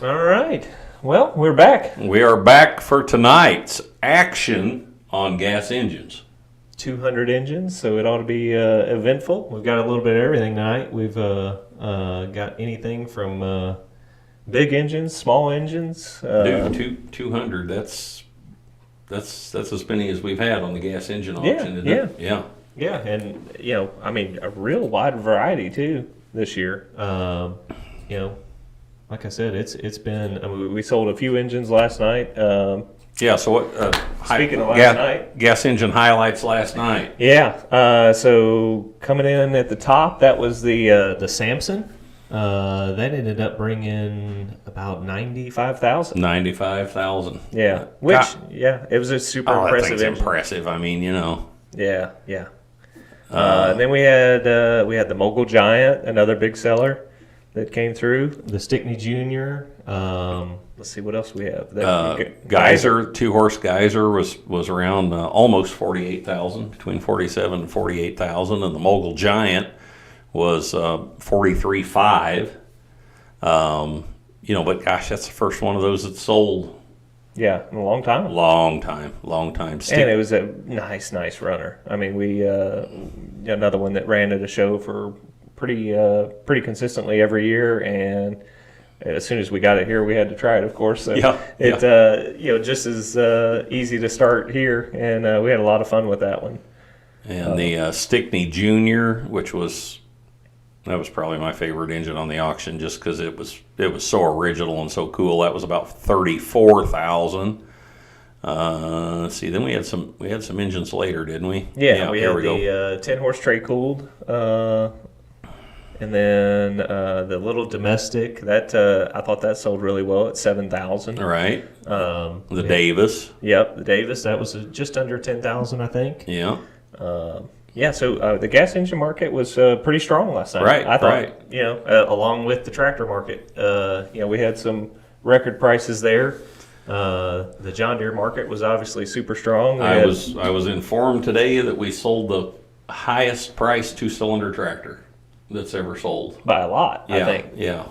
All right. Well, we're back. We are back for tonight's action on gas engines. 200 engines, so it ought to be eventful. We've got a little bit of everything tonight. We've got anything from big engines, small engines. Dude, 200, that's as many as we've had on the gas engine auction, isn't it? Yeah, and, a real wide variety, too, this year. Like I said, it's been, we sold a few engines last night. So what? Speaking of last night. Gas engine highlights last night. Yeah, so coming in at the top, that was the Samson. That ended up bringing about 95,000. 95,000. Yeah, it was a super impressive that thing's engine. impressive. I mean, Yeah. And then we had the Mogul Giant, another big seller that came through. The Stickney Junior. Let's see what else we have. Geyser, 2-horse Geyser was around almost 48,000, between 47 and 48,000, and the Mogul Giant was 43.5. But gosh, that's the first one of those that sold. Yeah, in a long time. Long time. And it was a nice runner. I mean, we another one that ran at a show for pretty consistently every year, and as soon as we got it here, we had to try it, of course. So just as easy to start here, and we had a lot of fun with that one. And the Stickney Junior, that was probably my favorite engine on the auction, just because it was so original and so cool. That was about 34,000. Let's see. Then we had some engines later, didn't we? Yeah, we had the 10-horse tray cooled, and then the little domestic that I thought that sold really well at 7,000. Right. The Davis. Yep, the Davis. That was just under 10,000, I think. Yeah. So the gas engine market was pretty strong last night. Right, I thought, along with the tractor market. We had some record prices there. The John Deere market was obviously super strong. I was informed today that we sold the highest priced 2-cylinder tractor that's ever sold. By a lot, I think. Yeah,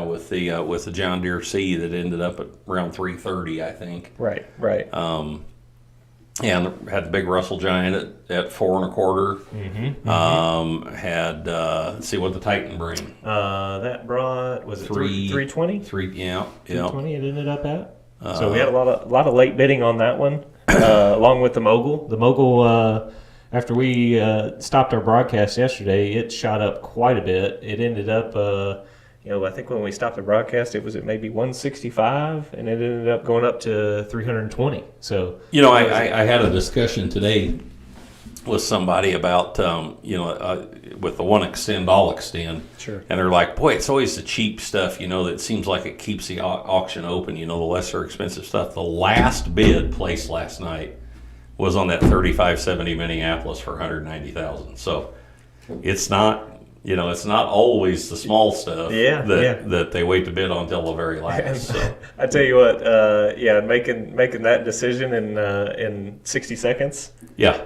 with the John Deere C that ended up at around 330, I think. Right. And had the big Russell Giant at 4 1/4. Had let's see what the Titan bring. That brought 320? 320 it ended up at. So we had a lot of late bidding on that one, along with the Mogul. The Mogul, after we stopped our broadcast yesterday, it shot up quite a bit. It ended up. I think when we stopped the broadcast, it was at maybe 165, and it ended up going up to 320. So, I had a discussion today with somebody about, with the one extend, all extend. Sure. And they're like, boy, it's always the cheap stuff, that seems like it keeps the auction open, the lesser expensive stuff. The last bid placed last night was on that 3570 Minneapolis for 190,000. So it's not. It's not always the small stuff that they wait to bid on until the very last. So. I tell you what, making that decision in 60 seconds. Yeah,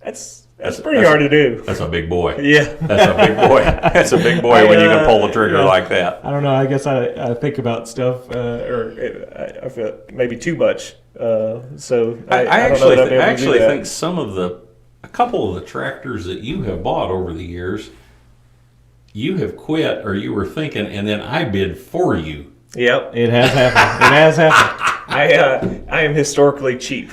that's pretty hard to do. That's a big boy. Yeah, that's a big boy. That's a big boy when you can pull the trigger like that. I don't know. I guess I think about stuff, I feel maybe too much. So I actually think a couple of the tractors that you have bought over the years, you have quit, or you were thinking, and then I bid for you. Yep, it has happened. I am historically cheap,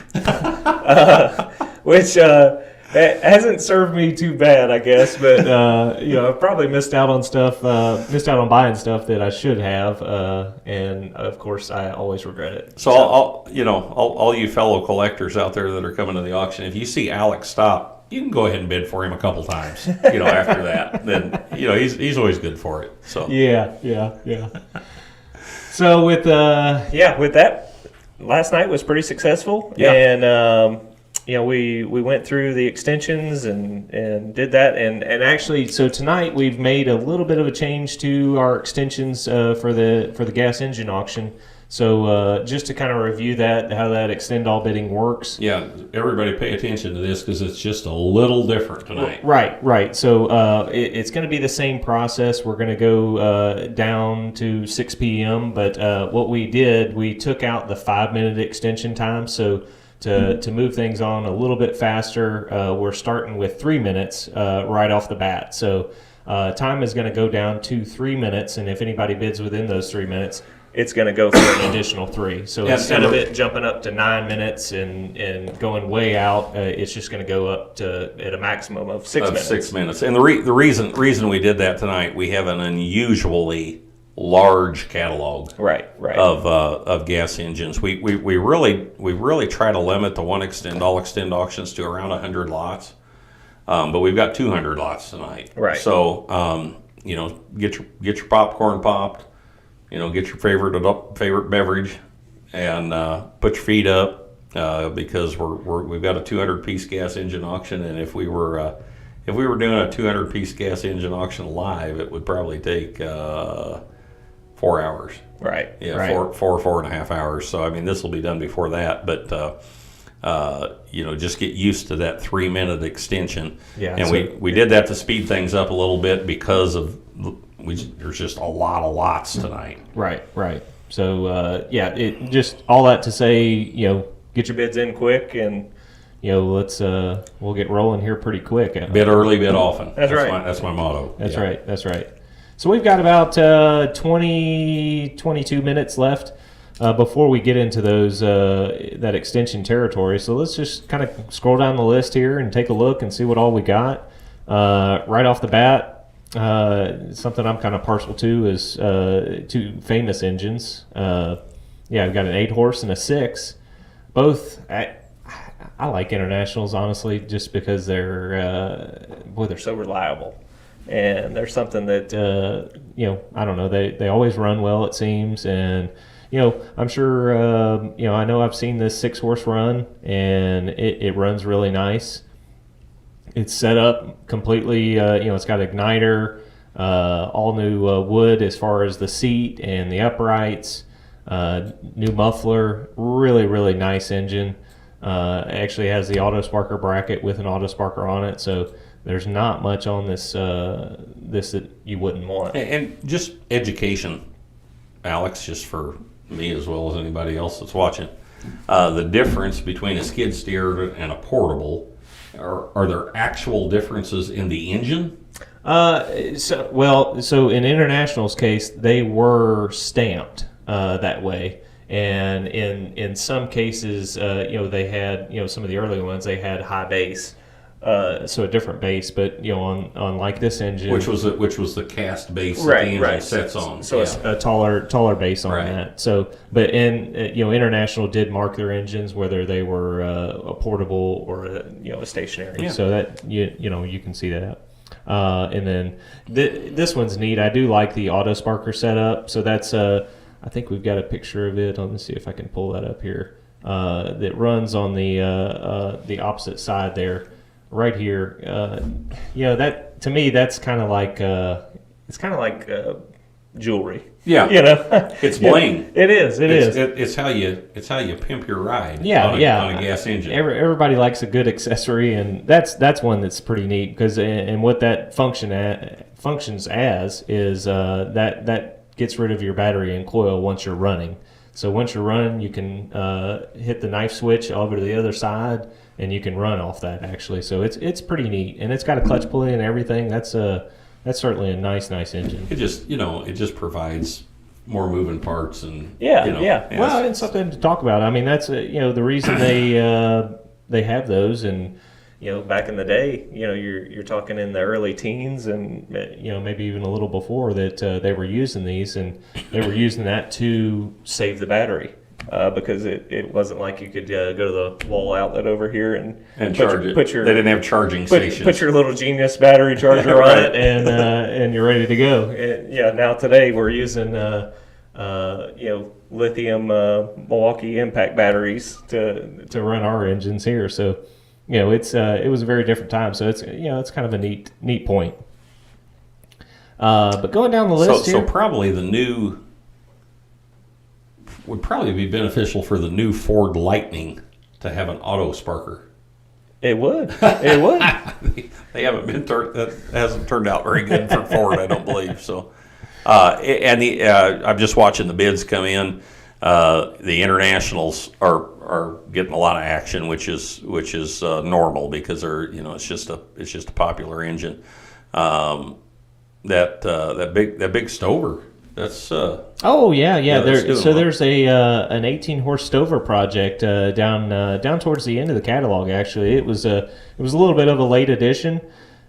which hasn't served me too bad, I guess. But I've probably missed out on buying stuff that I should have, and of course, I always regret it. So all you fellow collectors out there that are coming to the auction, if you see Alex stop, you can go ahead and bid for him a couple times, after that. Then, he's always good for it. So Yeah. So with that, last night was pretty successful. Yeah. And, we went through the extensions and did that. And actually, so tonight we've made a little bit of a change to our extensions for the gas engine auction. So just to kind of review that, how that extend all bidding works. Yeah, everybody pay attention to this because it's just a little different tonight. Right. So it's going to be the same process. We're going to go down to 6 p.m. But what we did, we took out the 5-minute extension time. So to move things on a little bit faster, we're starting with 3 minutes right off the bat. So time is going to go down to 3 minutes, and if anybody bids within those 3 minutes, it's going to go for an additional 3. So instead of it jumping up to 9 minutes and going way out, it's just going to go up to at a maximum of 6 minutes. 6 minutes. And the reason we did that tonight, we have an unusually large catalog of gas engines. We really try to limit the all extend auctions to around 100 lots, but we've got 200 lots tonight. Right. So get your popcorn popped. Get your favorite beverage, and put your feet up because we've got a 200-piece gas engine auction, and if we were doing a 200-piece gas engine auction live, it would probably take 4 hours. Right. Yeah, right. 4.5 hours. So I mean, this will be done before that, but just get used to that 3-minute extension. Yeah. And we did that to speed things up a little bit because of. There's just a lot of lots tonight. Right. So it just all that to say, get your bids in quick, and let's we'll get rolling here pretty quick. Bid early, bid often. That's right. That's my motto. That's right. So we've got about 22 minutes left before we get into those that extension territory. So let's just kind of scroll down the list here and take a look and see what all we got right off the bat. Something I'm kind of partial to is 2 famous engines. We've got an 8-horse and a 6. Both, I like Internationals, honestly, just because they're so reliable. And there's something that, I don't know, they always run well, it seems. And, I'm sure, I know I've seen this 6-horse run, and it runs really nice. It's set up completely, it's got igniter, all new wood as far as the seat and the uprights, new muffler, really, really nice engine. Actually has the auto sparker bracket with an auto sparker on it, so there's not much on this that you wouldn't want. And just education, Alex, just for me as well as anybody else that's watching, the difference between a skid steer and a portable. Are there actual differences in the engine? So in International's case, they were stamped that way, and in some cases, they had some of the early ones they had high base, so a different base, but on like this engine, which was the cast base that the engine sets on. So it's a taller base on that. So, but International did mark their engines whether they were a portable or a stationary. Yeah. So that you can see that. And then this one's neat. I do like the auto sparker setup. So that's I think we've got a picture of it. Let me see if I can pull that up here. That runs on the opposite side there. Right here, that to me that's kind of like jewelry. Yeah, it's bling. It is. It's how you pimp your ride. On a gas engine. Everybody likes a good accessory, and that's one that's pretty neat because and what that functions as is that gets rid of your battery and coil once you're running. So once you're running, you can hit the knife switch over to the other side, and you can run off that actually. So it's pretty neat, and it's got a clutch pulley and everything. That's certainly a nice engine. It just provides more moving parts and Well, and something to talk about. I mean, that's the reason they have those, and back in the day, you're talking in the early teens, and maybe even a little before that, they were using these, and they were using that to save the battery. Because it wasn't like you could go to the wall outlet over here and charge it. They didn't have charging stations. Put your little Genius battery charger on it, and you're ready to go. And, now today we're using lithium Milwaukee impact batteries to run our engines here. So it was a very different time. So it's kind of a neat point. But going down the list here, so probably the new. would probably be beneficial for the new Ford Lightning to have an auto sparker. It would. It would. They haven't been that hasn't turned out very good for Ford, I don't believe. So, I'm just watching the bids come in. The internationals are getting a lot of action, which is normal because they're it's just a popular engine. That big Stover. That's there's an 18 horse Stover project down towards the end of the catalog. Actually, it was a little bit of a late edition.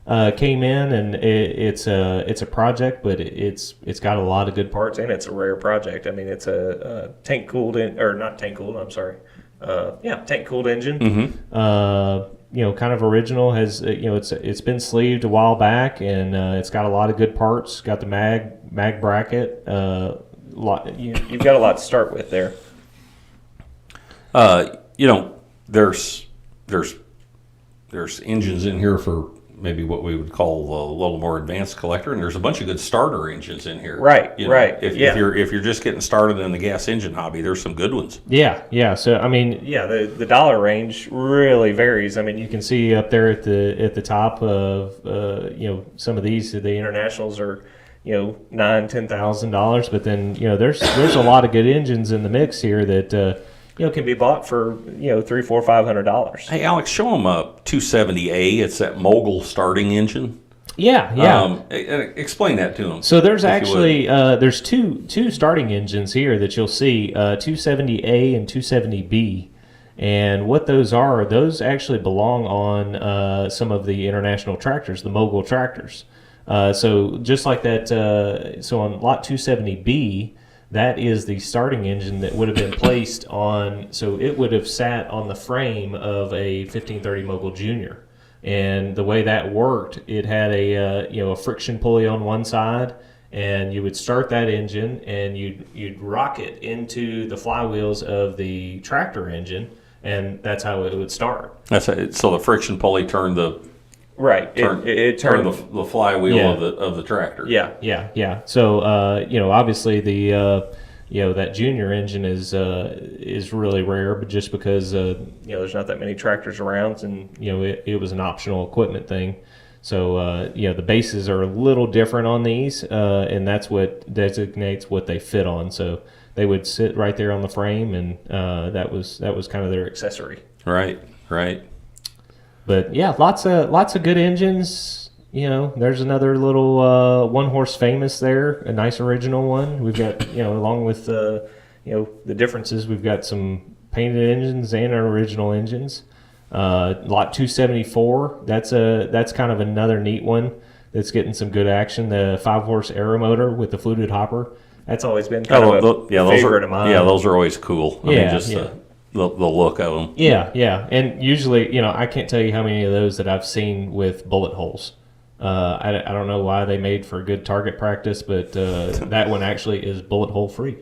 Came in and it's a project, but it's got a lot of good parts and it's a rare project. I mean, it's a tank cooled tank cooled engine. Mm-hmm. Kind of original. Has it's been sleeved a while back, and it's got a lot of good parts. Got the mag bracket. You've got a lot to start with there. There's engines in here for maybe what we would call a little more advanced collector, and there's a bunch of good starter engines in here. Right. If you're just getting started in the gas engine hobby, there's some good ones. Yeah. So I mean, the dollar range really varies. I mean, you can see up there at the top of some of these, the internationals are $9,000-$10,000, but then there's a lot of good engines in the mix here that can be bought for $300, $400, $500. Hey, Alex, show them a 270A. It's that mogul starting engine. Yeah. Explain that to them. So there's actually there's two starting engines here that you'll see, 270A and 270B. And what those are, those actually belong on some of the international tractors, the mogul tractors. So just like that, so on lot 270B, that is the starting engine that would have been placed on, so it would have sat on the frame of a 1530 Mogul Junior. And the way that worked, it had a friction pulley on one side, and you would start that engine and you'd rock it into the flywheels of the tractor engine, and that's how it would start. So the friction pulley turned the it turned the flywheel of the tractor. Yeah. So obviously the that junior engine is really rare, but just because there's not that many tractors around, and it was an optional equipment thing. So the bases are a little different on these, and that's what designates what they fit on. So they would sit right there on the frame, and that was kind of their accessory. Right. But yeah, lots of good engines. There's another little one horse famous there, a nice original one. We've got along with the differences, we've got some painted engines and original engines. Lot 274, that's kind of another neat one that's getting some good action. The 5-horse aero motor with the fluted hopper. That's always been kind of a favorite of mine. Yeah, those are always cool. The look of them. Yeah. And usually, I can't tell you how many of those that I've seen with bullet holes. I don't know why they made for good target practice, but that one actually is bullet hole free.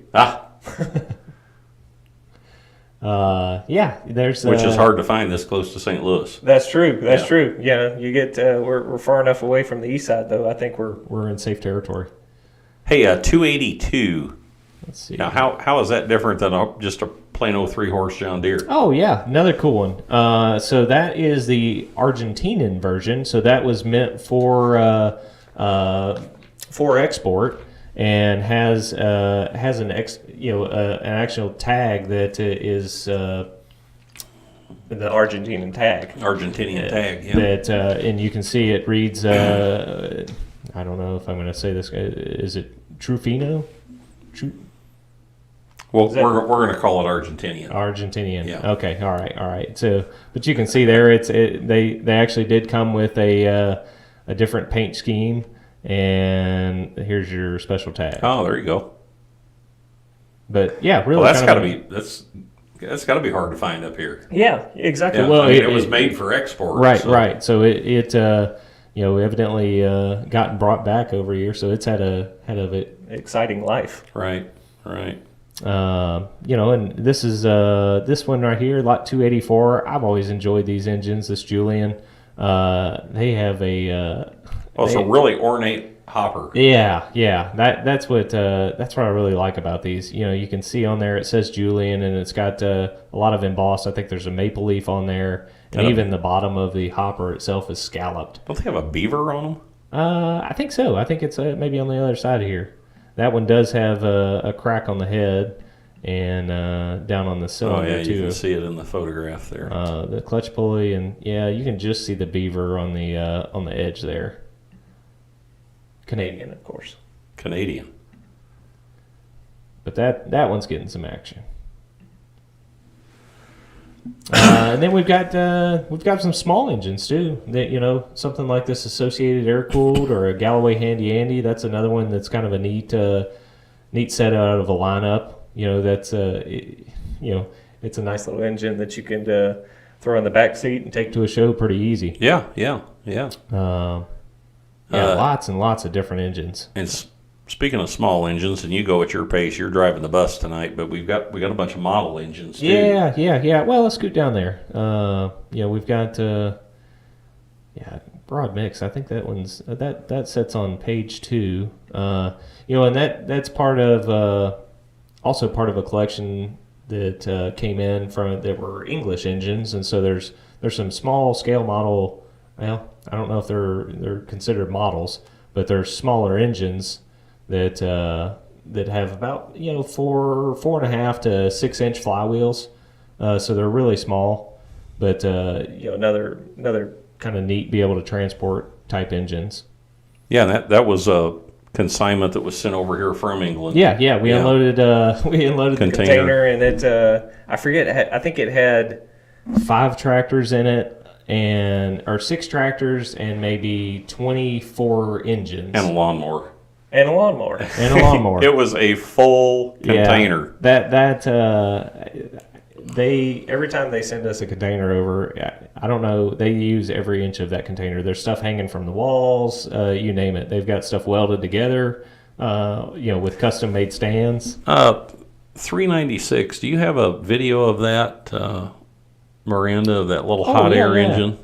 There's which is hard to find this close to St. Louis. That's true. Yeah, you get we're far enough away from the east side, though. I think we're in safe territory. Hey, 282. Let's see. Now, how is that different than just a plain old 3-horse John Deere? Oh, yeah. Another cool one. So that is the Argentinian version. So that was meant for export, and has an actual tag that is the Argentinian tag. Yeah. That and you can see it reads. I don't know if I'm going to say this. Is it Trufino? Well, we're going to call it Argentinian. Argentinian. Yeah. Okay. All right. So, but you can see there, they actually did come with a different paint scheme, and here's your special tag. Oh, there you go. But yeah, really. Well, that's got to be hard to find up here. Yeah, exactly. Yeah. Well, it was made for export. Right. So it evidently gotten brought back over here, so it's had an exciting life. Right. And this is this one right here, lot 284. I've always enjoyed these engines. This Julian, they have a it's a really ornate hopper. Yeah. That's what I really like about these. You know, you can see on there it says Julian, and it's got a lot of embossed. I think there's a maple leaf on there, and even the bottom of the hopper itself is scalloped. Don't they have a beaver on them? I think so. I think it's maybe on the other side of here. That one does have a crack on the head and down on the cylinder too. You can see it in the photograph there. The clutch pulley, and you can just see the beaver on the edge there. Canadian, of course. Canadian. But that one's getting some action. And then we've got some small engines too. That something like this Associated Air Cooled or a Galloway Handy Andy. That's another one that's kind of a neat set out of a lineup. That's it's a nice little engine that you can throw in the back seat and take to a show pretty easy. Yeah. Lots and lots of different engines. And speaking of small engines, and you go at your pace, you're driving the bus tonight, but we got a bunch of model engines too. Yeah. Well, let's scoot down there. We've got broad mix. I think that one's that sets on page 2. And that's part of also part of a collection that came in from that were English engines, and so there's some small scale model. Well, I don't know if they're considered models, but they're smaller engines that have about 4.5 to 6 inch flywheels, so they're really small, but another kind of neat be able to transport type engines. Yeah, that was a consignment that was sent over here from England. We unloaded the container, and it I forget, I think it had 5 tractors in it, or 6 tractors and maybe 24 engines and a lawnmower. It was a full container. They every time they send us a container over, I don't know, they use every inch of that container. There's stuff hanging from the walls, you name it. They've got stuff welded together, with custom made stands. 396. Do you have a video of that, Miranda, of that little hot air engine?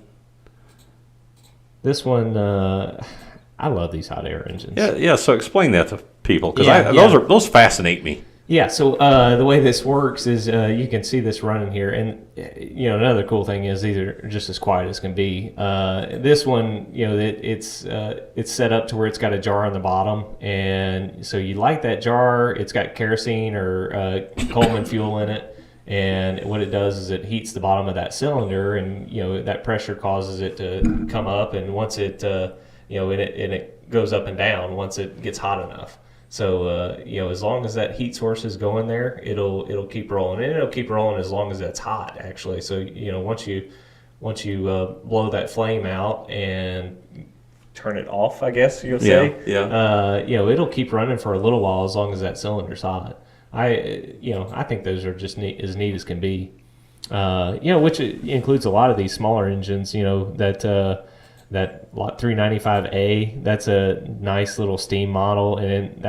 This one, I love these hot air engines. Yeah. So explain that to people, because those fascinate me. Yeah. So the way this works is you can see this running here, and another cool thing is these are just as quiet as can be. This one, it's set up to where it's got a jar on the bottom, and so you light that jar. It's got kerosene or Coleman fuel in it. And what it does is it heats the bottom of that cylinder, and that pressure causes it to come up. And once it it goes up and down once it gets hot enough. So as long as that heat source is going there, it'll keep rolling, and it'll keep rolling as long as it's hot. Actually, so once you blow that flame out and turn it off, I guess you'll say, it'll keep running for a little while as long as that cylinder's hot. I think those are just as neat as can be. Which includes a lot of these smaller engines. That Lot 395A, that's a nice little steam model, and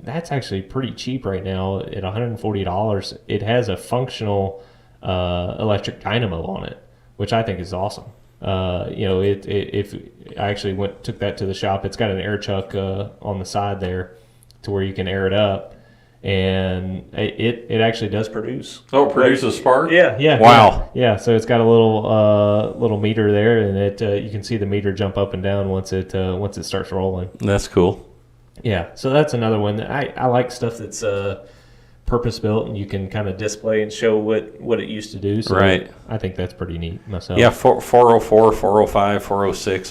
that's actually pretty cheap right now at $140. It has a functional electric dynamo on it, which I think is awesome. If I actually took that to the shop, it's got an air chuck on the side there to where you can air it up. And it actually does produce. Oh, it produces spark? Yeah. Wow. Yeah. So it's got a little meter there, and you can see the meter jump up and down once it starts rolling. That's cool. Yeah. So that's another one that I like, stuff that's purpose built, and you can kind of display and show what it used to do. So right. I think that's pretty neat myself. Yeah. 404, 405, 406.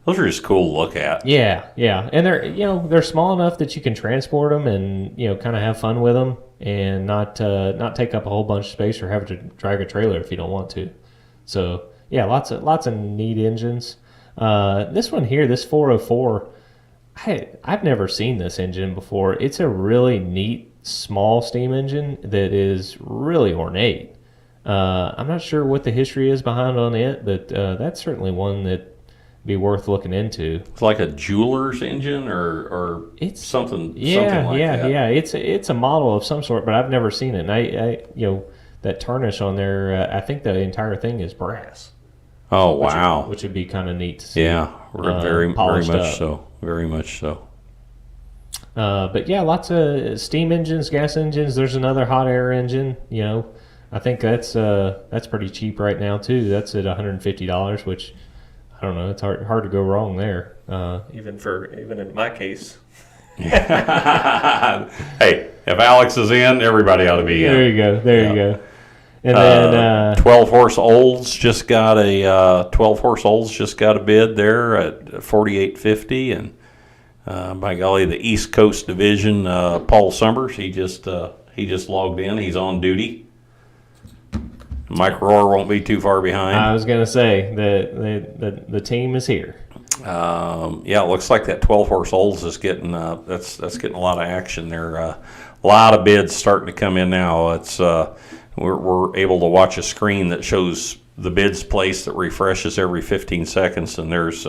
Those are just cool to look at. Yeah, and they're small enough that you can transport them and kind of have fun with them, and not take up a whole bunch of space or have to drag a trailer if you don't want to. So yeah, lots of neat engines. This one here, this 404, I've never seen this engine before. It's a really neat small steam engine that is really ornate. I'm not sure what the history is behind on it, but that's certainly one that be worth looking into. It's like a jeweler's engine or it's something like that. Yeah. It's a model of some sort, but I've never seen it. And I that tarnish on there, I think the entire thing is brass. Oh, wow. Which would be kind of neat to see. Yeah, very much up. so. Very much so. But yeah, lots of steam engines, gas engines. There's another hot air engine. I think that's pretty cheap right now too. That's at $150, which I don't know. It's hard to go wrong there. Even in my case. Hey, if Alex is in, everybody ought to be in. There you go. There you go. And then 12 horse Olds just got a bid there at $48.50, and by golly, the East Coast Division, Paul Summers, he just logged in. He's on duty. Mike Rohr won't be too far behind. I was gonna say the team is here. Yeah, it looks like that 12 horse Olds is getting that's getting a lot of action there. A lot of bids starting to come in now. It's we're able to watch a screen that shows the bids placed that refreshes every 15 seconds, and there's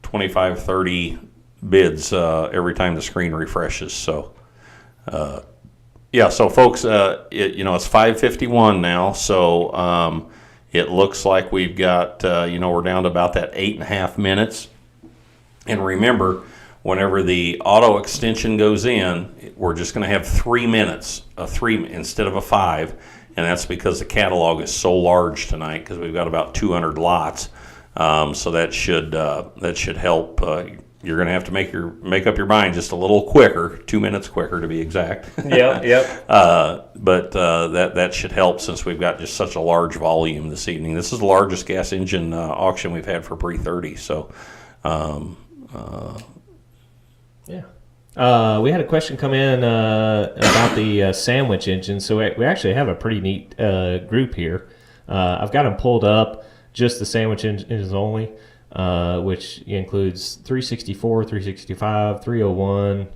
25, 30 bids every time the screen refreshes. So, yeah, so folks, it's 5:51 now, so it looks like we've got, we're down to about that 8.5 minutes. And remember, whenever the auto extension goes in, we're just going to have 3 minutes, a 3 instead of a 5, and that's because the catalog is so large tonight because we've got about 200 lots. So that should help. You're going to have to make up your mind just a little quicker, 2 minutes quicker to be exact. Yep. But that should help since we've got just such a large volume this evening. This is the largest gas engine auction we've had for Pre'30. So, yeah. We had a question come in about the sandwich engine. So we actually have a pretty neat group here. I've got them pulled up, just the sandwich engines only. Which includes 364, 365, 301,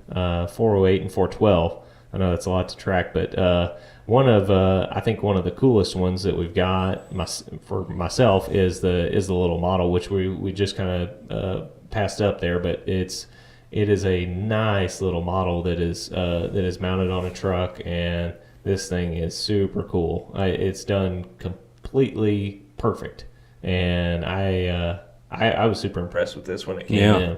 408, and 412. I know that's a lot to track, but I think one of the coolest ones that we've got for myself is the little model, which we just kind of passed up there, but it is a nice little model that is mounted on a truck, and this thing is super cool. It's done completely perfect, and I was super impressed with this when it came in.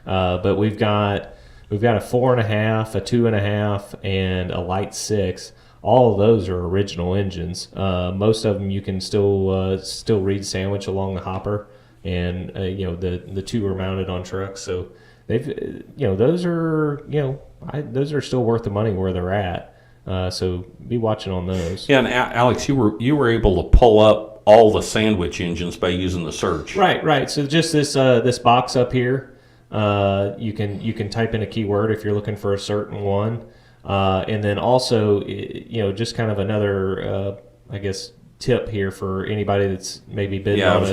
But we've got a 4.5, a 2.5, and a light 6. All of those are original engines. Most of them you can still read sandwich along the hopper, and the two are mounted on trucks. So they've those are still worth the money where they're at. So be watching on those. Yeah, and Alex, you were able to pull up all the sandwich engines by using the search. Right. So just this box up here, you can type in a keyword if you're looking for a certain one, and then also just kind of another tip here for anybody that's maybe bidding on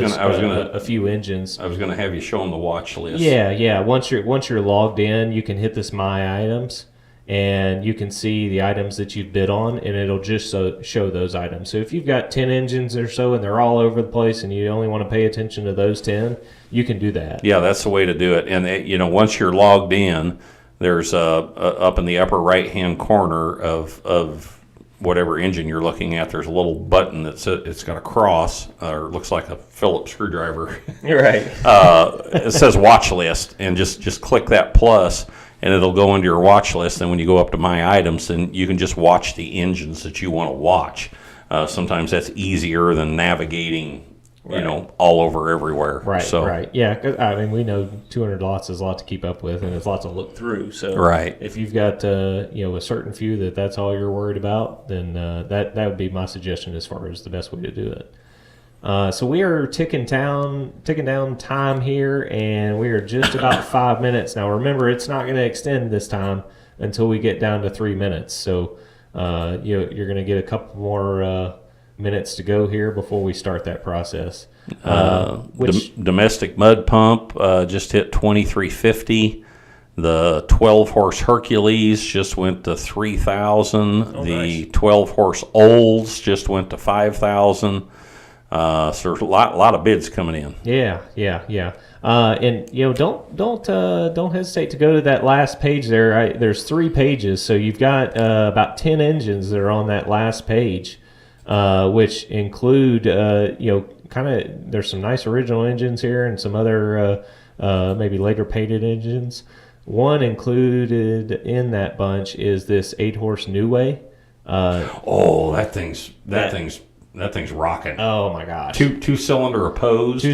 a few engines. I was going to have you show them the watch list. Yeah. Once you're logged in, you can hit this My Items, and you can see the items that you've bid on, and it'll just show those items. So if you've got 10 engines or so and they're all over the place and you only want to pay attention to those 10, you can do that. Yeah, that's the way to do it. And once you're logged in, there's up in the upper right-hand corner of whatever engine you're looking at, there's a little button it's got a cross, or looks like a Phillips screwdriver. You're right. It says watch list, and just click that plus, and it'll go into your watch list. And when you go up to My Items, then you can just watch the engines that you want to watch. Sometimes that's easier than navigating, all over everywhere. Right, so, right. Yeah, 'cause, we know 200 lots is a lot to keep up with, and it's a lot to look through. So right. If you've got a certain few that's all you're worried about, then that would be my suggestion as far as the best way to do it. So we are ticking down time here, and we are just about 5 minutes. Now remember, it's not going to extend this time until we get down to 3 minutes. So you're going to get a couple more minutes to go here before we start that process. Domestic mud pump just hit $23.50. The 12 horse Hercules just went to $3,000. The 12 horse Olds just went to $5,000. So there's a lot of bids coming in. Yeah. And don't hesitate to go to that last page there. There's 3 pages, so you've got about 10 engines that are on that last page, which include kind there's some nice original engines here and some other maybe later painted engines. One included in that bunch is this 8-horse New Way. That thing's rocking. Oh my gosh! Two cylinder opposed.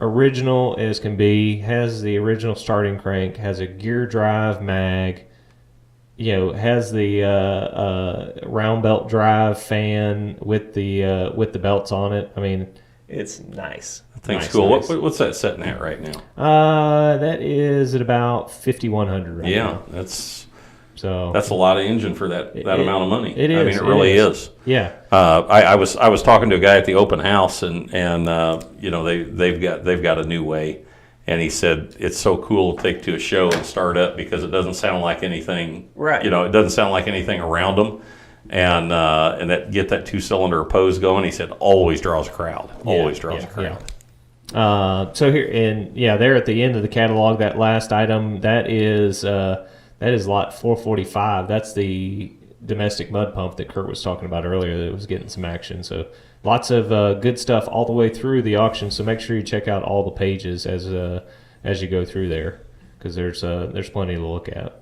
Original as can be. Has the original starting crank. Has a gear drive mag. Has the round belt drive fan with the belts on it. I mean, it's nice. I think it's cool. Nice. What's that setting at right now? That is at about 5,100 right now. That's a lot of engine for that amount of money. It is. I mean, it really is. Yeah. I was talking to a guy at the open house, and they've got a New Way, and he said it's so cool to take to a show and start up because it doesn't sound like anything. Right. It doesn't sound like anything around them. And get that 2-cylinder opposed going. He said always draws a crowd. Always draws a crowd. So here there at the end of the catalog, that last item that is lot 445. That's the domestic mud pump that Kurt was talking about earlier that was getting some action. So lots of good stuff all the way through the auction. So make sure you check out all the pages as you go through there because there's plenty to look at.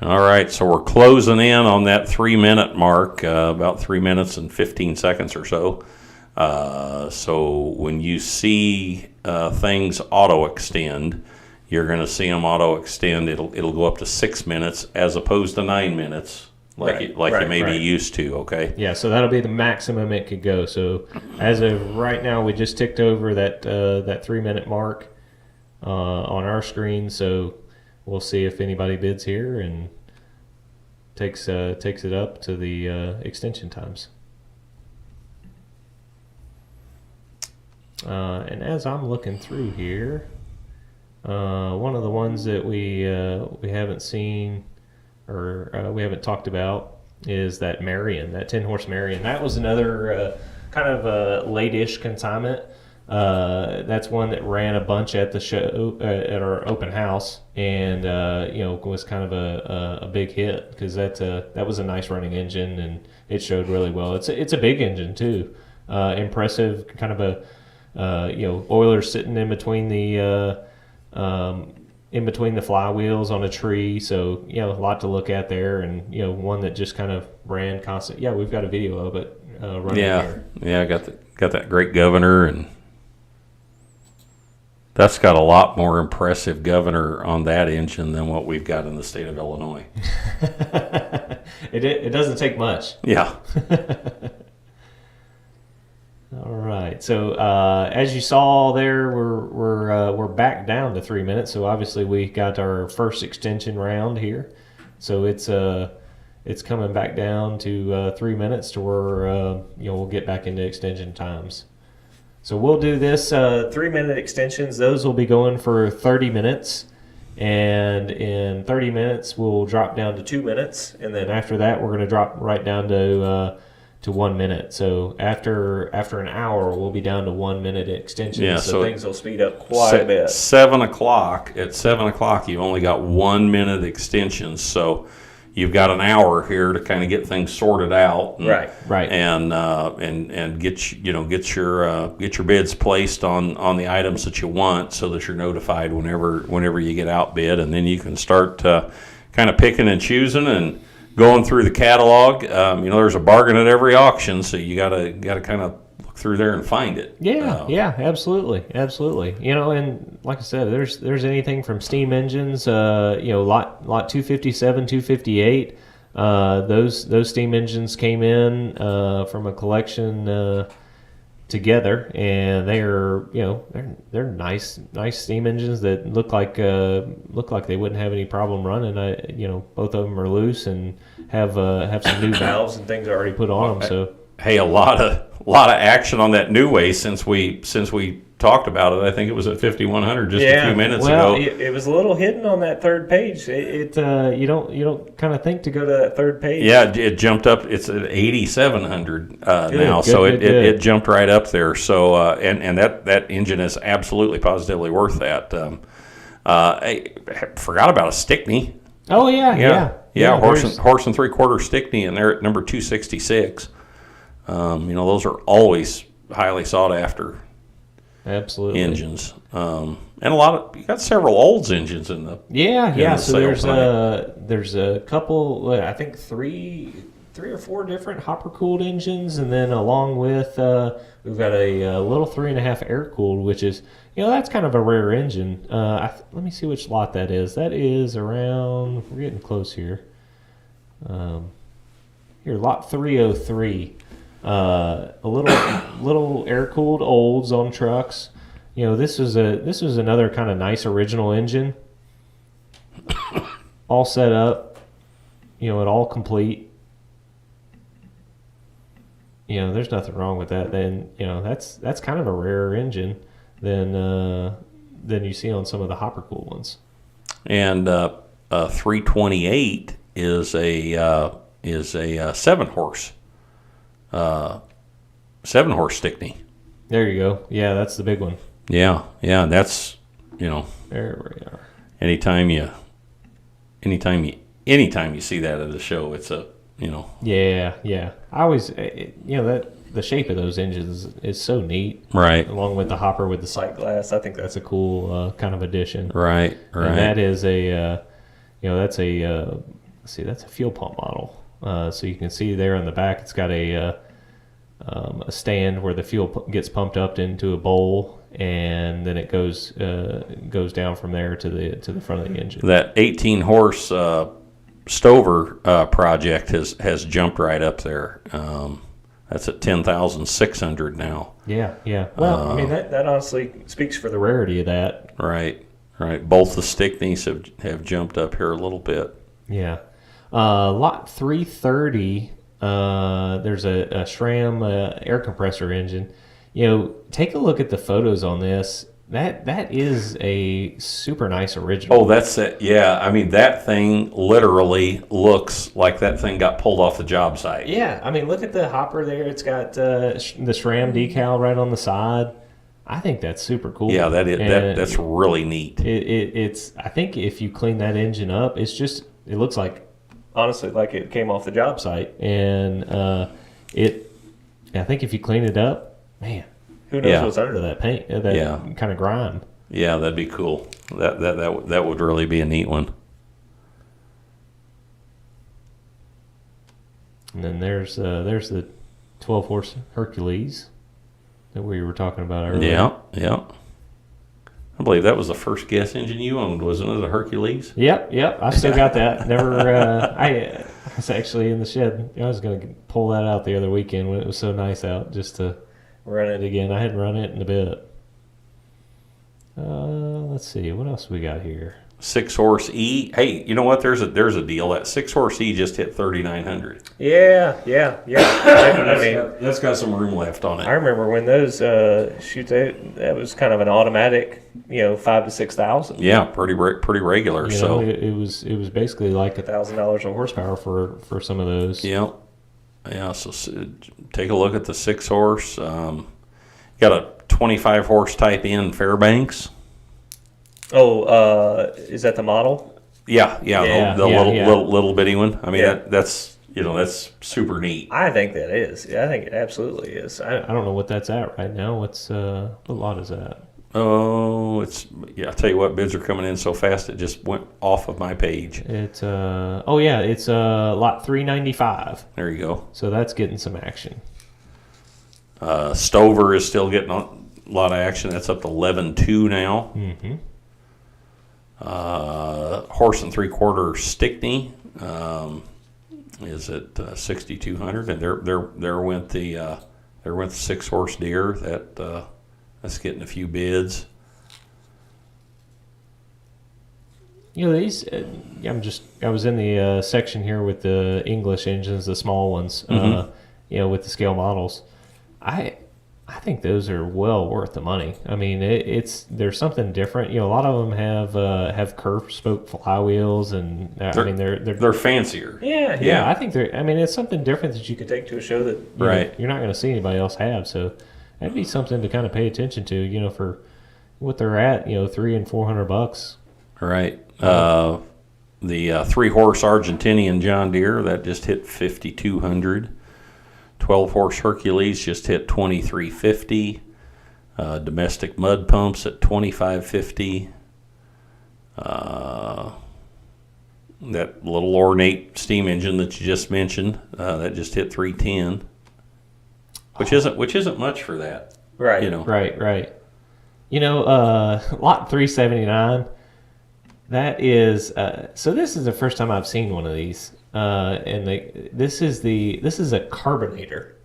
All right, so we're closing in on that 3-minute mark, about 3 minutes and 15 seconds or so. So when you see things auto extend, you're going to see them auto extend. It'll go up to 6 minutes as opposed to 9 minutes, you may be used to. Okay. Yeah, so that'll be the maximum it could go. So as of right now, we just ticked over that 3-minute mark on our screen. So we'll see if anybody bids here and takes it up to the extension times. And as I'm looking through here, one of the ones that we haven't seen or we haven't talked about is that Marion, that 10-horse Marion. That was another kind of a late-ish consignment. That's one that ran a bunch at the show at our open house, and was kind of a big hit because that was a nice running engine and it showed really well. It's a big engine too, impressive. Kind of a oilers sitting in between the flywheels on a tree, so a lot to look at there, and one that just kind of ran constant. Yeah, we've got a video of it running here. Yeah, got that great governor and. That's got a lot more impressive governor on that engine than what we've got in the state of Illinois. It doesn't take much. Yeah. All right. So as you saw there, we're back down to 3 minutes. So obviously we got our first extension round here. So it's coming back down to 3 minutes to where we'll get back into extension times. So we'll do this 3-minute extensions. Those will be going for 30 minutes. And in 30 minutes, we'll drop down to 2 minutes. And then after that, we're going to drop right down to 1 minute. So after an hour, we'll be down to 1 minute extensions. Yeah, so things will speed up quite a bit. 7 o'clock. At 7 o'clock, you've only got 1 minute extensions. So you've got an hour here to kind of get things sorted out, and, right, and get your bids placed on the items that you want, so that you're notified whenever you get outbid, and then you can start kind of picking and choosing and going through the catalog. There's a bargain at every auction, so you gotta kind of look through there and find it. Yeah, absolutely. And like I said, there's anything from steam engines, lot 257, 258. Those steam engines came in from a collection together, and they're nice steam engines that look like they wouldn't have any problem running. Both of them are loose and have some new valves and things already put on them. So hey, a lot of action on that New Way since we talked about it. I think it was at 5,100 just a few minutes ago. It was a little hidden on that third page. You don't kind of think to go to that third page. Yeah, it jumped up. It's at 8,700 now, so it jumped right up there. So and that engine is absolutely positively worth that. I forgot about a Stickney. Oh yeah. Horse and 3/4 Stickney, and they're at number 266. Those are always highly sought after. Absolutely. Engines. And you got several Olds engines in the So there's a couple, I think three or four different hopper cooled engines, and then along with we've got a little 3.5 air cooled, which is that's kind of a rare engine. Let me see which lot that is. That is around, we're getting close here. Here, lot 303. A little air cooled Olds on trucks. This was another kind of nice original engine, all set up, it all complete. There's nothing wrong with that. Then that's kind of a rarer engine than you see on some of the hopper cooled ones. And 328 is a 7-horse. 7-horse Stickney. There you go. Yeah, that's the big one. Yeah, that's there we are. Anytime you see that at a show, it's a Yeah. I always that the shape of those engines is so neat. Right. Along with the hopper with the sight glass, I think that's a cool kind of addition. Right. And that is that's a fuel pump model. So you can see there on the back, it's got a stand where the fuel gets pumped up into a bowl, and then it goes down from there to the front of the engine. That 18-horse Stover project has jumped right up there. That's at 10,600 now. Yeah. Well, that honestly speaks for the rarity of that. Right. Both the Stickneys have jumped up here a little bit. Yeah. Lot 330. There's a SRAM air compressor engine. Take a look at the photos on this. That is a super nice original. Oh, that's it. Yeah, that thing literally looks like that thing got pulled off the job site. Yeah, look at the hopper there. It's got the SRAM decal right on the side. I think that's super cool. Yeah, that's really neat. It's. I think if you clean that engine up, it looks like, honestly, like it came off the job site, and I think if you clean it up, man, who knows what's under that paint, that kind of grime. Yeah, that'd be cool. That would really be a neat one. And then there's the 12-horse Hercules that we were talking about earlier. Yeah. I believe that was the first gas engine you owned, wasn't it? A Hercules? Yep. I still got that. Never. I was actually in the shed. I was going to pull that out the other weekend when it was so nice out, just to run it again. I hadn't run it in a bit. Let's see. What else we got here? 6-horse E. Hey, you know what? There's a deal. That 6-horse E just hit 3,900. Yeah. That's got some room left on it. I remember when those that was kind of an automatic, 5,000 to 6,000. Yeah, pretty regular. It was basically like $1,000 of horsepower for some of those. Yeah. So take a look at the 6-horse. Got a 25-horse Type N Fairbanks. Oh, is that the model? Yeah. The little bitty one. That's super neat. I think that is. Yeah, I think it absolutely is. I don't know what that's at right now. What lot is that? Oh, I'll tell you what, bids are coming in so fast it just went off of my page. It's it's lot 395. There you go. So that's getting some action. Stover is still getting a lot of action. That's up to 11.2 now. Mm-hmm. Horse and 3/4 Stickney is at 6,200, and there went the 6-horse Deere that's getting a few bids. These I was in the section here with the English engines, the small ones, Mm-hmm. With the scale models. I think those are well worth the money. There's something different. A lot of them have curved spoke flywheels, and they're fancier. Yeah. I think it's something different that you could take to a show that you're not going to see anybody else have. So that'd be something to kind of pay attention to. For what they're at, $300 and $400. Right. The 3-horse Argentinian John Deere that just hit 5,200. 12-horse Hercules just hit 2350. Domestic mud pumps at 2550. That little ornate steam engine that you just mentioned, that just hit 310, which isn't much for that. Right. Right. Lot 379. That is so. This is the first time I've seen one of these, and this is a carbonator.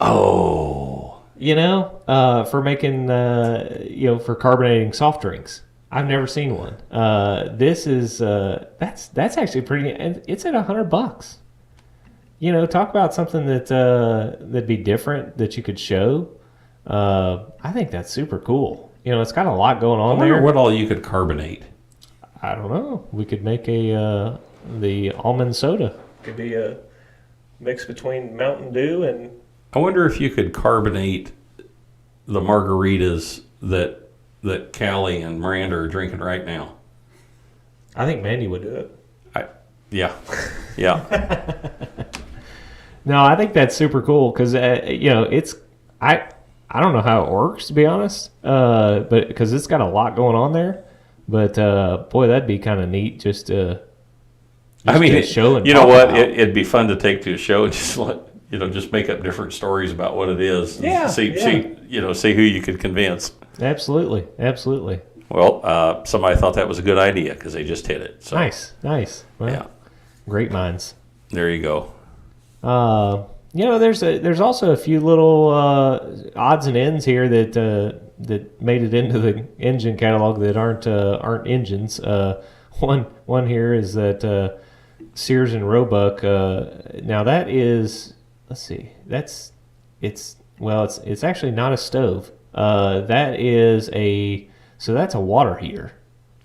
Oh. For making for carbonating soft drinks. I've never seen one. This is that's actually pretty. It's at $100. Talk about something that'd be different that you could show. I think that's super cool. It's got a lot going on there. I wonder what all you could carbonate. I don't know. We could make the almond soda. Could be a mix between Mountain Dew and. I wonder if you could carbonate the margaritas that Callie and Miranda are drinking right now. I think Mandy would do it. Yeah. No, I think that's super cool because it's I don't know how it works, to be honest, but because it's got a lot going on there. But boy, that'd be kind of neat just to. Show and it'd be fun to take to a show and just make up different stories about what it is. Yeah. See who you could convince. Absolutely. Well, somebody thought that was a good idea because they just hit it. So. Nice. Well, great minds. There you go. There's also a few little odds and ends here that made it into the engine catalog that aren't engines. One here is that Sears and Roebuck. Now that is, let's see, it's actually not a stove. That's a water heater.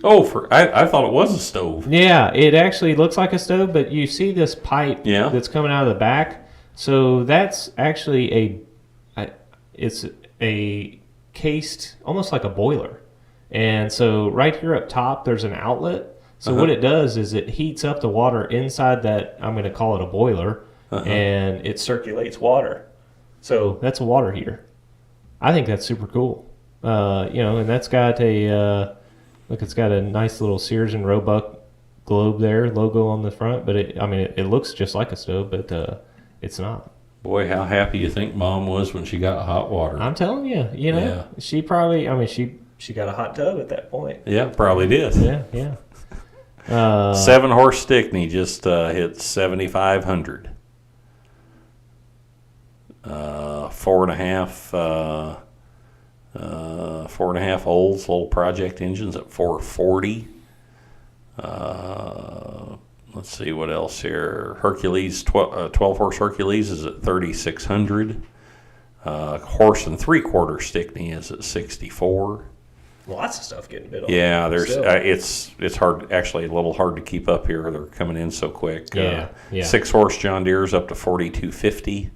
Oh, I thought it was a stove. Yeah, it actually looks like a stove, but you see this pipe that's coming out of the back. So that's actually it's a cased, almost like a boiler. And so right here up top, there's an outlet. So what it does is it heats up the water inside that, I'm going to call it a boiler, and it circulates water. So that's a water heater. I think that's super cool. And that's got it's got a nice little Sears and Roebuck globe there, logo on the front, but it looks just like a stove, but it's not. Boy, how happy you think Mom was when she got hot water. I'm telling you, Yeah. She probably, she got a hot tub at that point. Yeah, probably did. Yeah. 7-horse Stickney just hit 7,500. 4.5 Olds little project engines at 440. Let's see what else here. Hercules 12-horse Hercules is at 3,600. Horse and 3/4 Stickney is at 64. Lots of stuff getting bid on. Yeah, it's hard, actually a little hard to keep up here. They're coming in so quick. 6-horse John Deere's up to 4,250.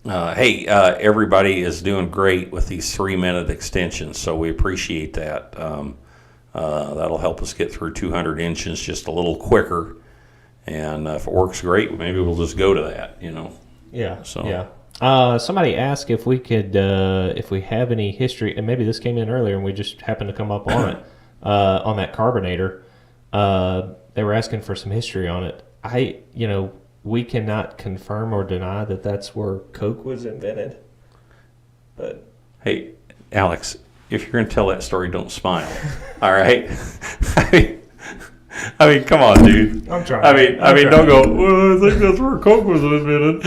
Everybody is doing great with these 3-minute extensions, so we appreciate that. That'll help us get through 200 engines just a little quicker, and if it works great, maybe we'll just go to that. Yeah. So yeah. Somebody asked if we could, if we have any history, and maybe this came in earlier, and we just happened to come up on it on that carbonator. They were asking for some history on it. We cannot confirm or deny that that's where Coke was invented. But hey, Alex, if you're going to tell that story, don't smile. All right? I mean, come on, dude. I'm trying. I mean, don't go, well, I think that's where Coke was invented.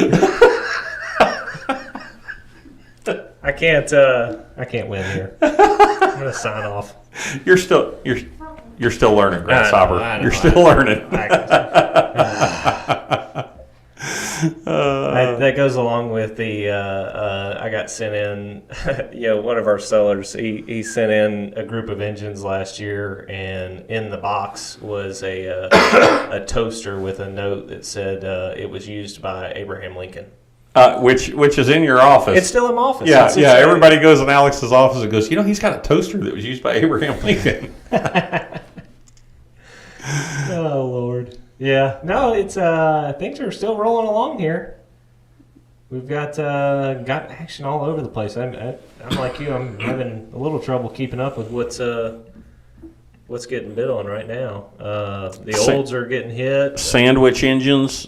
I can't win here. I'm going to sign off. You're still learning, Grasshopper. I know, you're still learning. That goes along with the I got sent in one of our sellers, he sent in a group of engines last year, and in the box was a toaster with a note that said it was used by Abraham Lincoln. Which is in your office. It's still in my office. Yeah, everybody goes in Alex's office and goes, he's got a toaster that was used by Abraham Lincoln. Oh, Lord. Yeah. No, it's things are still rolling along here. We've got action all over the place. I'm like you. I'm having a little trouble keeping up with what's getting bid on right now. The olds are getting hit. Sandwich engines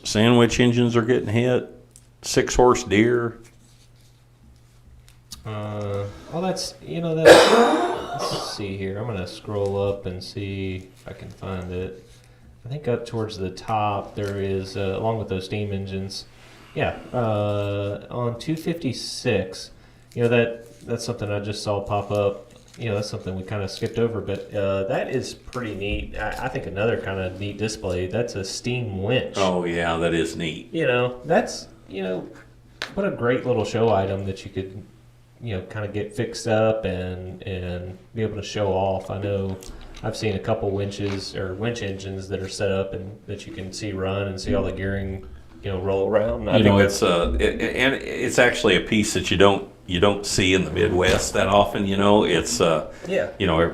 are getting hit. 6-horse deer. Let's see here. I'm gonna scroll up and see if I can find it. I think up towards the top there is, along with those steam engines. Yeah, on 256. That's something I just saw pop up. That's something we kind of skipped over, but that is pretty neat. I think another kind of neat display. That's a steam winch. Oh yeah, that is neat. That's what a great little show item that you could kind of get fixed up and be able to show off. I know I've seen a couple winches or winch engines that are set up and that you can see run and see all the gearing, roll around. It's actually a piece that you don't see in the Midwest that often.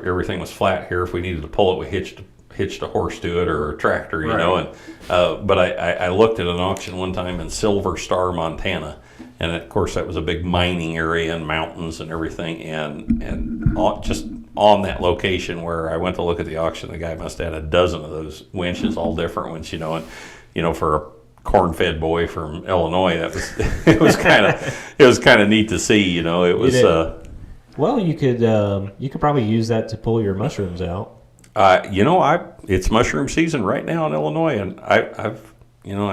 Everything was flat here. If we needed to pull it, we hitched a horse to it or a tractor, Right. But I looked at an auction one time in Silver Star, Montana. And of course, that was a big mining area and mountains and everything. And just on that location where I went to look at the auction, the guy must have had a dozen of those winches, all different ones, And for a corn-fed boy from Illinois, it was kind of neat to see. It was. Well, you could probably use that to pull your mushrooms out. It's mushroom season right now in Illinois, and I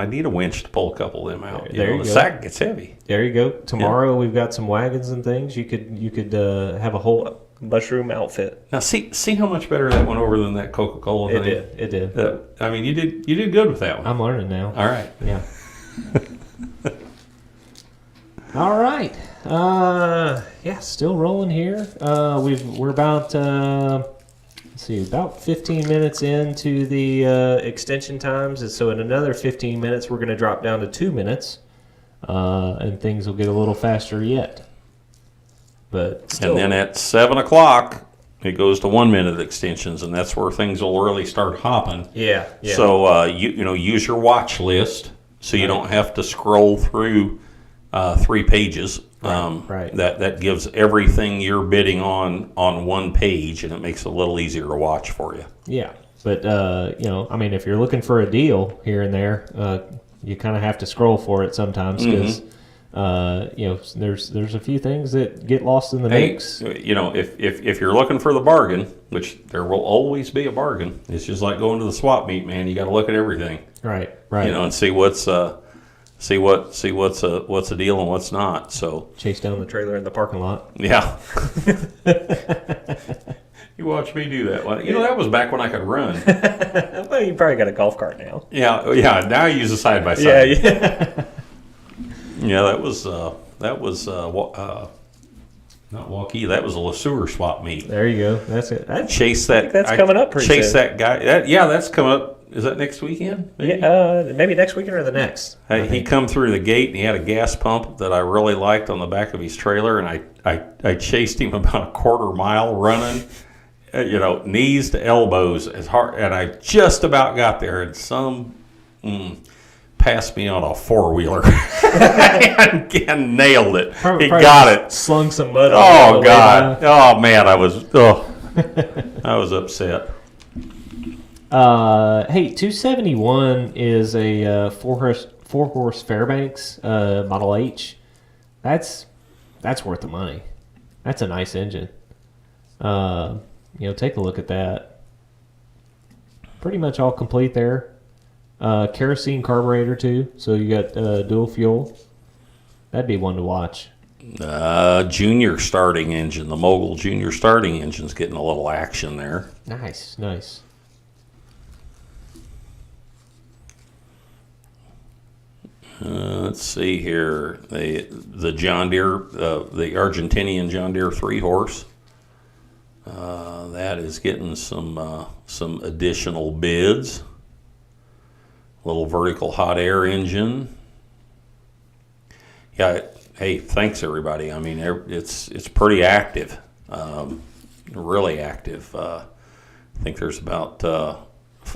need a winch to pull a couple of them out. The sack gets heavy. There you go. Tomorrow we've got some wagons and things. You could have a whole mushroom outfit. Now see how much better that went over than that Coca-Cola thing. It did. You did good with that one. I'm learning now. All right. Yeah. All right. Still rolling here. We're about. Let's see, about 15 minutes into the extension times. And so in another 15 minutes, we're going to drop down to 2 minutes, and things will get a little faster yet. But still. And then at 7 o'clock, it goes to 1 minute extensions, and that's where things will really start hopping. Yeah. So use your watch list so you don't have to scroll through 3 pages. Right. That gives everything you're bidding on one page, and it makes it a little easier to watch for you. Yeah, but if you're looking for a deal here and there, you kind of have to scroll for it sometimes because there's a few things that get lost in the mix. If you're looking for the bargain, which there will always be a bargain, it's just like going to the swap meet, man. You got to look at everything. Right. And see what's See what's a deal and what's not. So chase down the trailer in the parking lot. Yeah. You watch me do that one. That was back when I could run. Well, you probably got a golf cart now. Yeah. Now I use a side by side. Yeah. Yeah, that was not walkie. That was a LeSueur swap meet. There you go. That's it. That's coming up pretty soon. Chase that guy. That's coming up. Is that next weekend? Maybe? Yeah, maybe next weekend or the next. He come through the gate and he had a gas pump that I really liked on the back of his trailer, and I chased him about a quarter mile running, knees to elbows as hard, and I just about got there, and some passed me on a 4-wheeler and nailed it. He got it. Slung some mud. Oh God! Oh man, I was upset. Hey, 271 is a 4-horse Fairbanks Model H. That's worth the money. That's a nice engine. Take a look at that. Pretty much all complete there. Kerosene carburetor too, so you got dual fuel. That'd be one to watch. Junior starting engine, the Mogul Junior starting engine's getting a little action there. Nice. Let's see here. The John Deere, the Argentinian John Deere 3-horse. That is getting some additional bids. Little vertical hot air engine. Yeah. Hey, thanks everybody. I mean, it's pretty active. Really active. I think there's about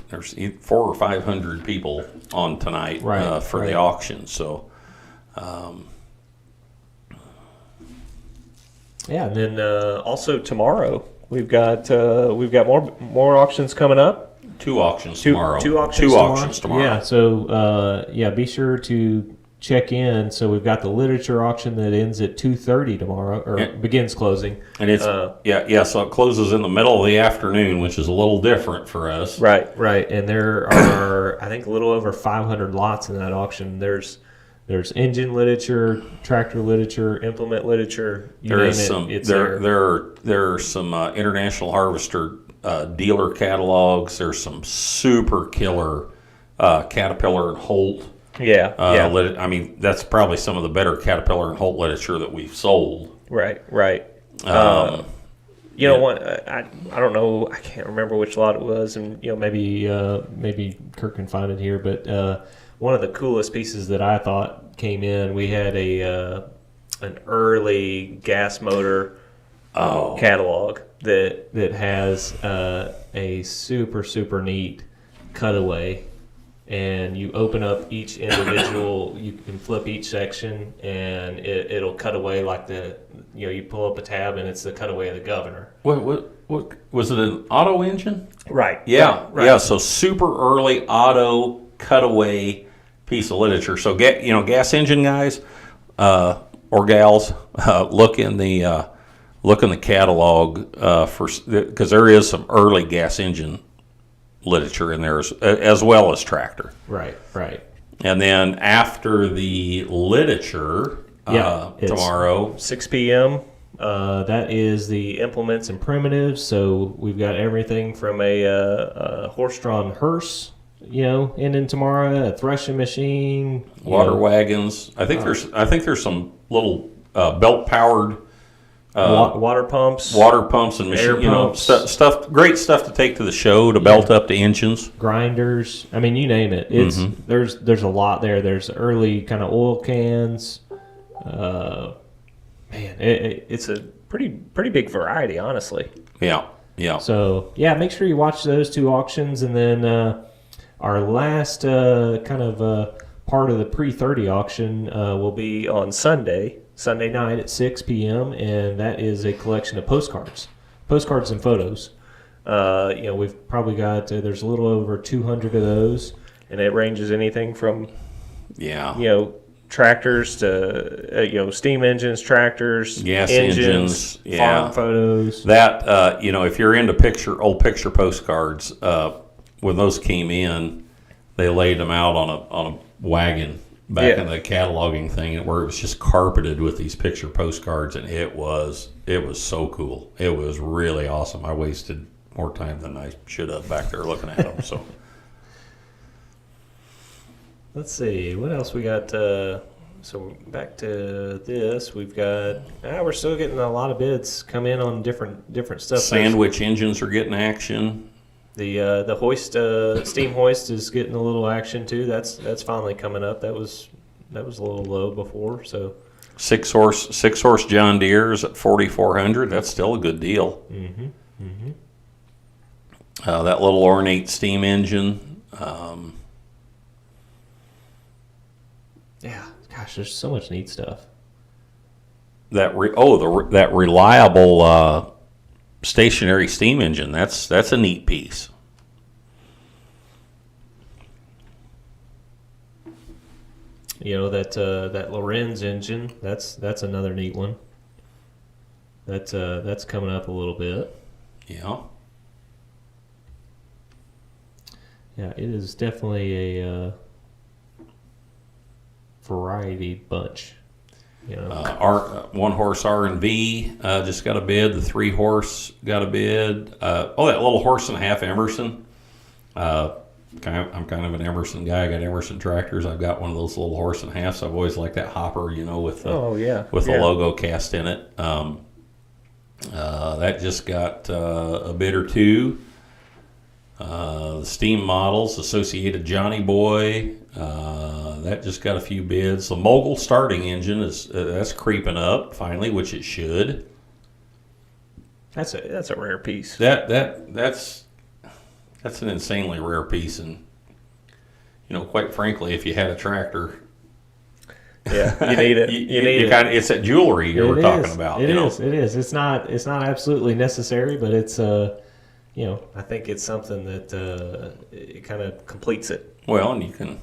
there's 400 or 500 people on tonight for the auction. So, and then also tomorrow we've got more auctions coming up. Two auctions tomorrow. Two auctions tomorrow. Yeah. So be sure to check in. So we've got the literature auction that ends at 2:30 tomorrow, or begins closing. And it's so it closes in the middle of the afternoon, which is a little different for us. Right. And there are, I think, a little over 500 lots in that auction. There's engine literature, tractor literature, implement literature. There are some International Harvester dealer catalogs. There's some super killer Caterpillar and Holt. I mean, that's probably some of the better Caterpillar and Holt literature that we've sold. Right. What? I don't know. I can't remember which lot it was, and maybe Kirk can find it here. But one of the coolest pieces that I thought came in, we had an early gas motor catalog that has a super neat cutaway. And you open up each individual, you can flip each section, and it'll cut away like you pull up a tab, and it's the cutaway of the governor. What was it, an auto engine? Right. Yeah. Right. Yeah. So super early auto cutaway piece of literature. So gas engine guys or gals, look in the catalog because there is some early gas engine literature in there as well as tractor. Right. And then after the literature, tomorrow 6 p.m. That is the implements and primitives. So we've got everything from a horse-drawn hearse, ending tomorrow, a threshing machine, water wagons. I think there's some little belt-powered. Water pumps and machine, stuff, great stuff to take to the show to belt up the engines. Grinders, I mean, you name it. It's there's a lot there. There's early kind of oil cans. It's a pretty big variety, honestly. Yeah. So make sure you watch those two auctions, and then our last kind of part of the Pre'30 auction will be on Sunday night at 6 p.m., and that is a collection of postcards and photos. We've probably got, there's a little over 200 of those, and it ranges anything from, tractors to, steam engines, tractors, gas engines, farm photos. That, if you're into old picture postcards, when those came in, they laid them out on a wagon back in the cataloging thing, where it was just carpeted with these picture postcards, and it was so cool. It was really awesome. I wasted more time than I should have back there looking at them. So let's see what else we got. So back to this, we've got. We're still getting a lot of bids come in on different stuff. Sandwich engines are getting action. The hoist, steam hoist, is getting a little action too. That's finally coming up. That was a little low before. So 6 horse John Deere's at 4,400. That's still a good deal. That little ornate steam engine. Gosh, there's so much neat stuff. That reliable stationary steam engine. That's a neat piece. That Lorenz engine. That's another neat one. That's coming up a little bit. Yeah. Yeah, it is definitely a variety bunch. Our 1 horse R&V just got a bid. The 3 horse got a bid. That little horse and a half Emerson. I'm kind of an Emerson guy. I got Emerson tractors. I've got one of those little horse and a halves. I've always liked that hopper, with the logo cast in it. That just got a bid or two. The steam models, Associated Johnny Boy, that just got a few bids. The Mogul starting engine that's creeping up finally, which it should. That's a rare piece. That's That's an insanely rare piece, and quite frankly, if you had a tractor, yeah, you need it. You need it. It's that jewelry you were talking about. It is. It's not absolutely necessary, but it's I think it's something that it kind of completes it. Well, and you can,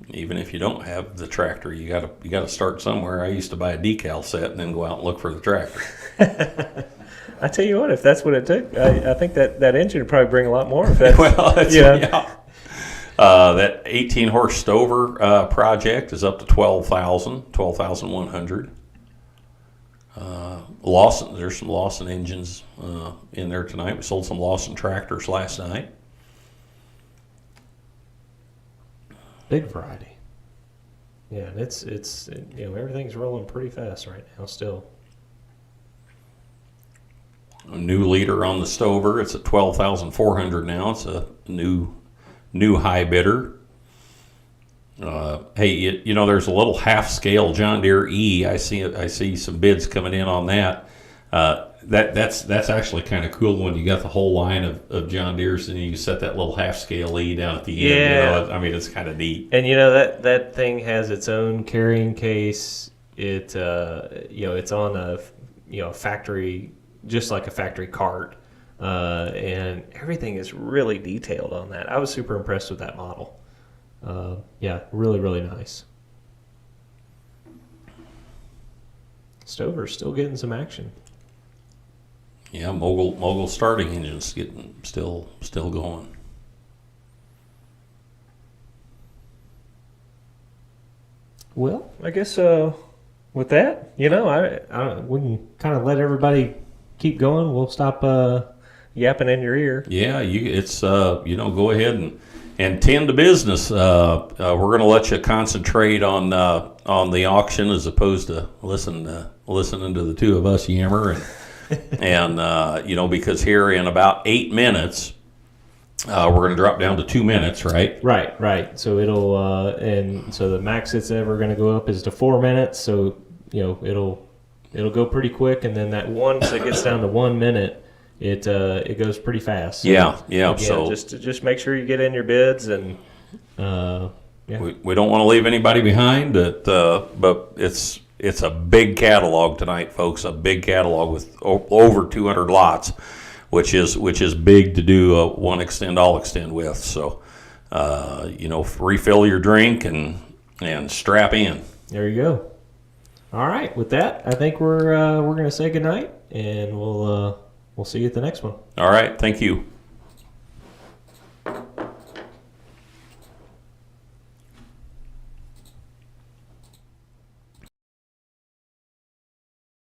even if you don't have the tractor, you gotta start somewhere. I used to buy a decal set and then go out and look for the tractor. I tell you what, if that's what it took, I think that engine would probably bring a lot more. If that's, yeah. That 18-horse Stover project is up to 12,100. Lawson, there's some Lawson engines in there tonight. We sold some Lawson tractors last night. Big variety. Yeah, and it's everything's rolling pretty fast right now still. A new leader on the Stover. It's at 12,400 now. It's a new high bidder. Hey, there's a little half-scale John Deere E. I see some bids coming in on that. That's actually kind of cool when you got the whole line of John Deere's and you set that little half-scale E down at the end. Yeah. It's kind of neat. And that thing has its own carrying case. It's on a factory, just like a factory cart. And everything is really detailed on that. I was super impressed with that model. Really, really nice. Stover's still getting some action. Yeah, mogul starting engines getting still going. Well, I guess with that, we can kind of let everybody keep going. We'll stop yapping in your ear. Yeah, go ahead and tend to business. We're going to let you concentrate on the auction as opposed to listening to the two of us yammer and because here in about 8 minutes we're going to drop down to 2 minutes, right? Right. So it'll and so the max it's ever going to go up is to 4 minutes. So it'll go pretty quick, and then that once it gets down to 1 minute. It goes pretty fast. So yeah. Again, so just make sure you get in your bids, and we don't want to leave anybody behind. But it's a big catalog tonight, folks. A big catalog with over 200 lots, which is big to do one extend all extend with. So refill your drink and strap in. There you go. All right. With that, I think we're going to say goodnight, and we'll see you at the next one. All right. Thank you.